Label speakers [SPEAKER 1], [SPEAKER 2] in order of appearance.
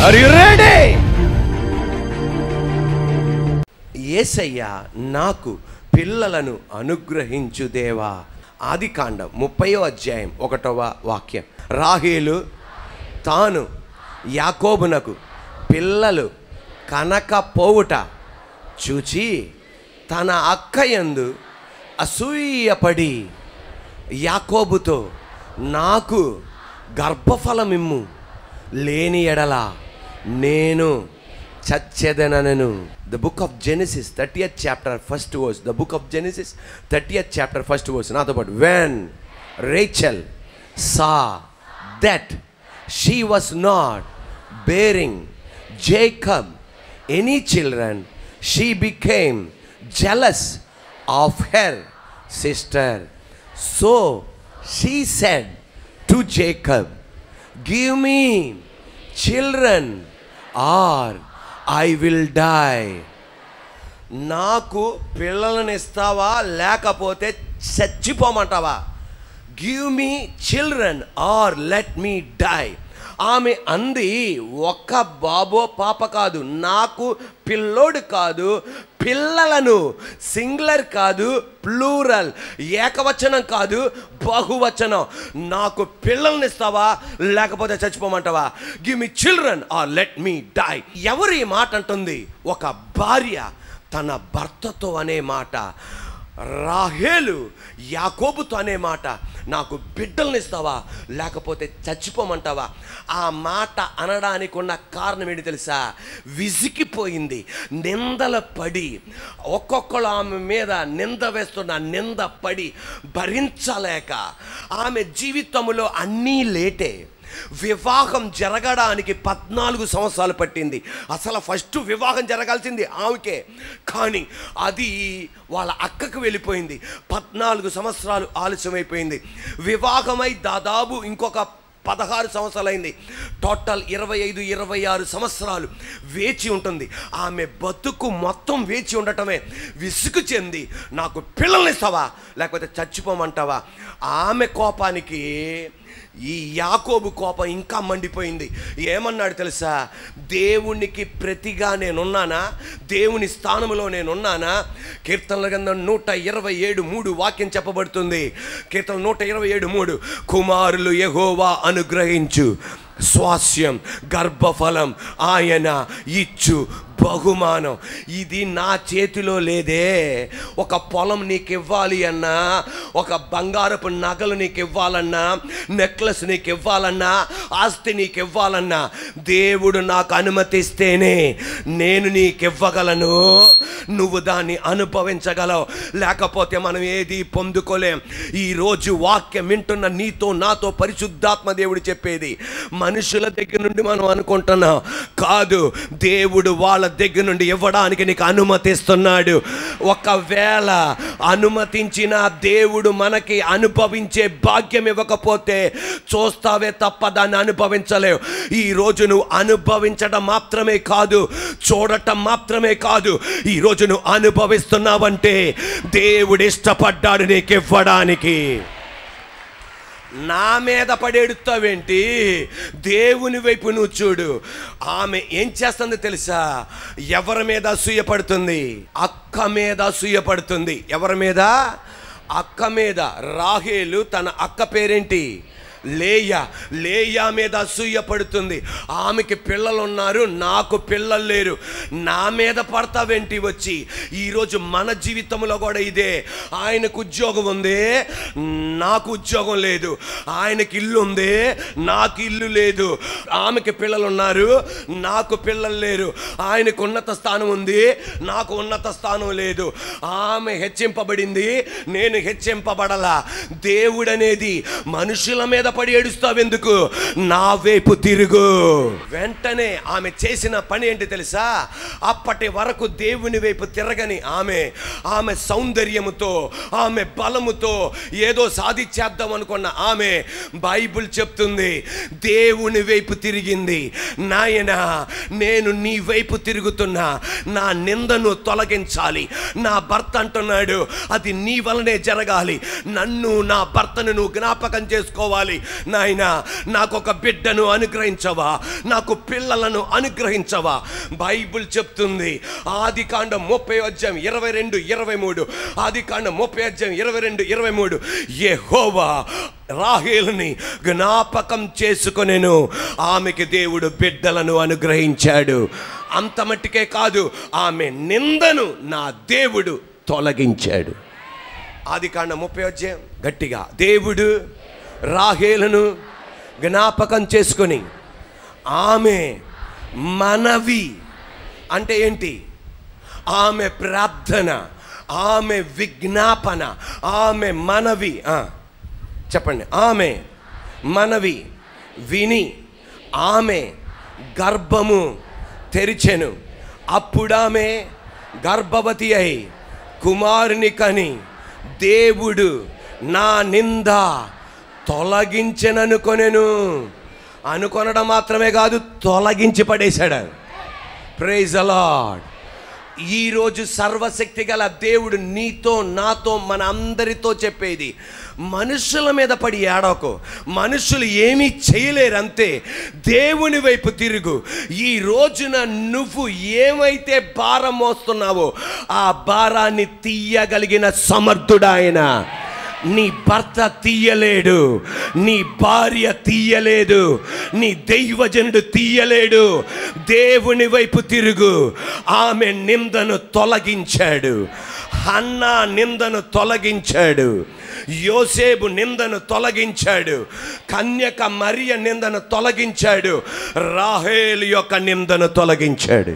[SPEAKER 1] Are you ready? యేసయ్య నాకు పిల్లలను అనుగ్రహించు దేవా. ఆదికాండం 30వ అధ్యాయం 1వ వాక్యం. రాహేలు తాను యాకోబునకు పిల్లలు కనకపోవుట చూచి తన అక్కయందు అసూయపడి యాకోబుతో, నాకు గర్భఫలమిమ్ము, లేని ఎడల నేను చచ్చెదనను. The book of Genesis 30th chapter 1st verse. The book of Genesis 30th chapter 1st verse. Not about when Rachel saw that she was not bearing Jacob any children, she became jealous of her sister. So she said to Jacob, give me children or I will die. నాకు పిల్లలను ఇస్తావా లేకపోతే చచ్చిపోమంటావా? Give me children or let me die. ఆమె అంది, ఒక్క బాబో పాప కాదు, నాకు పిల్లోడు కాదు, పిల్లలను. సింగులర్ కాదు, ప్లూరల్, ఏకవచనం కాదు, బహువచనం. నాకు పిల్లల్ని ఇస్తావా లేకపోతే చచ్చిపోమంటావా? Give me children or let me die. ఎవరు ఈ మాట అంటుంది? ఒక భార్య తన భర్తతో అనే మాట. రాహేలు యాకోబుతో అనే మాట, నాకు బిడ్డల్ని ఇస్తావా లేకపోతే చచ్చిపోమంటావా? ఆ మాట అనడానికి ఉన్న కారణం ఏంటి తెలుసా? విసిగిపోయింది, నిందల పడి, ఒక్కొక్కరు ఆమె మీద నింద వేస్తున్న నింద పడి భరించలేక ఆమె జీవితంలో అన్నీ లేటే. వివాహం జరగడానికి 14 సంవత్సరాలు పట్టింది. అసలు ఫస్ట్ వివాహం జరగాల్సింది ఆమెకే, కానీ అది వాళ్ళ అక్కకు వెళ్ళిపోయింది. 14 సంవత్సరాలు ఆలస్యమైపోయింది. వివాహమై దాదాపు ఇంకొక 16 సంవత్సరాలు అయింది. టోటల్ 25-26 సంవత్సరాలు వేచి ఉంటుంది. ఆమె బతుకు మొత్తం వేచి ఉండటమే. విసుగు చెంది, నాకు పిల్లల్ని ఇస్తావా లేకపోతే చచ్చిపోమంటావా? ఆమె కోపానికి ఈ యాకోబు కోపం ఇంకా మండిపోయింది. ఏమన్నాడు తెలుసా? దేవునికి ప్రతిగా నేనున్నానా? దేవుని స్థానంలో నేనున్నానా? కీర్తనల గ్రంథం 127:3 వాక్యం చెప్పబడుతుంది. కీర్తన 127:3, కుమారులు యెహోవా అనుగ్రహించు స్వాస్యం, గర్భఫలం ఆయన ఇచ్చు బహుమానం. ఇది నా చేతిలో లేదే. ఒక పొలం నీకు ఇవ్వాలి అన్నా, ఒక బంగారపు నగలు నీకు ఇవ్వాలన్నా, నెక్లెస్ నీకు ఇవ్వాలన్నా, ఆస్తి నీకు ఇవ్వాలన్నా దేవుడు నాకు అనుమతిస్తేనే నేను నీకు ఇవ్వగలను. నువ్వు దాన్ని అనుభవించగలవు, లేకపోతే మనం ఏది పొందుకోలేం. ఈరోజు వాక్యం వింటున్న నీతో నాతో పరిశుద్ధాత్మ దేవుడు చెప్పేది, మనుషుల దగ్గర నుండి మనం అనుకుంటున్నాం కాదు, దేవుడు వాళ్ళ దగ్గర నుండి ఇవ్వడానికి నీకు అనుమతిస్తున్నాడు. ఒకవేళ అనుమతించిన దేవుడు మనకి అనుభవించే భాగ్యం ఇవ్వకపోతే చూస్తావే తప్ప దాన్ని అనుభవించలేవు. ఈరోజు నువ్వు అనుభవించడం మాత్రమే కాదు, చూడటం మాత్రమే కాదు, ఈరోజు నువ్వు అనుభవిస్తున్నావంటే దేవుడు ఇష్టపడ్డాడు నీకు ఇవ్వడానికి. నా మీద పడేడుతావేంటి? దేవుని వైపు నువ్వు చూడు. ఆమె ఏం చేస్తుంది తెలుసా? ఎవరి మీద అసూయపడుతుంది? అక్క మీద అసూయపడుతుంది. ఎవరి మీద? అక్క మీద. రాహేలు తన అక్క పేరేంటి? లేయా. లేయా మీద అసూయపడుతుంది. ఆమెకి పిల్లలు ఉన్నారు, నాకు పిల్లలు లేరు, నా మీద పడతావేంటి వచ్చి? ఈరోజు మన జీవితంలో కూడా ఇదే. ఆయనకు ఉద్యోగం ఉంది, నాకు ఉద్యోగం లేదు. ఆయనకి ఇల్లు ఉంది, నాకు ఇల్లు లేదు. ఆమెకి పిల్లలు ఉన్నారు, నాకు పిల్లలు లేరు. ఆయనకు ఉన్నత స్థానం ఉంది, నాకు ఉన్నత స్థానం లేదు. ఆమె హెచ్చింపబడింది, నేను హెచ్చింపబడలా. దేవుడు అనేది మనుషుల మీద పడి ఏడుస్తావెందుకు? నా వైపు తిరుగు. వెంటనే ఆమె చేసిన పని ఏంటి తెలుసా? అప్పటి వరకు దేవుని వైపు తిరగని ఆమె సౌందర్యముతో, ఆమె బలముతో ఏదో సాధించేద్దాం అనుకున్న ఆమె, బైబిల్ చెప్తుంది, దేవుని వైపు తిరిగింది. నాయనా, నేను నీ వైపు తిరుగుతున్నా, నా నిందను తొలగించాలి. నా భర్త అంటున్నాడు, అది నీ వలనే జరగాలి. నన్ను, నా భర్తను నువ్వు జ్ఞాపకం చేసుకోవాలి. నాయనా నాకు ఒక బిడ్డను అనుగ్రహించవా, నాకు పిల్లలను అనుగ్రహించవా. బైబిల్ చెప్తుంది ఆదికాండం 30:22-23, ఆదికాండం 30:22-23, యెహోవా రాహేలుని జ్ఞాపకం చేసుకొనెను, ఆమెకి దేవుడు బిడ్డలను అనుగ్రహించాడు. అంత మట్టికే కాదు, ఆమె నిందను నా దేవుడు తొలగించాడు. ఆదికాండం 30 గట్టిగా, దేవుడు రాహేలును జ్ఞాపకం చేసుకొని ఆమె మనవి అంటే ఏంటి? ఆమె ప్రార్థన, ఆమె విజ్ఞాపన, ఆమె మనవి. చెప్పండి. ఆమె మనవి విని ఆమె గర్భము తెరిచెను. అప్పుడామె గర్భవతి అయి కుమారుని కని దేవుడు నా నింద తొలగించెననుకొనెను. అనుకొనడం మాత్రమే కాదు, తొలగించి పడేశాడు. Praise the Lord. ఈరోజు సర్వశక్తి గల దేవుడు నీతో నాతో మన అందరితో చెప్పేది, మనుషుల మీద పడి ఏడవకు. మనుషులు ఏమీ చేయలేరు, అంతే. దేవుని వైపు తిరుగు. ఈ రోజున నువ్వు ఏమైతే భారం మోస్తున్నావో ఆ భారాన్ని తీయగలిగిన సమర్థుడు ఆయన. నీ భర్త తీయలేడు, నీ భార్య తీయలేదు, నీ దైవజనుడు తీయలేడు. దేవుని వైపు తిరుగు. ఆమె నిందను తొలగించాడు, హన్నా నిందను తొలగించాడు, యోసేపు నిందను తొలగించాడు, కన్యక మరియ నిందను తొలగించాడు, రాహేలు యొక్క నిందను తొలగించాడు.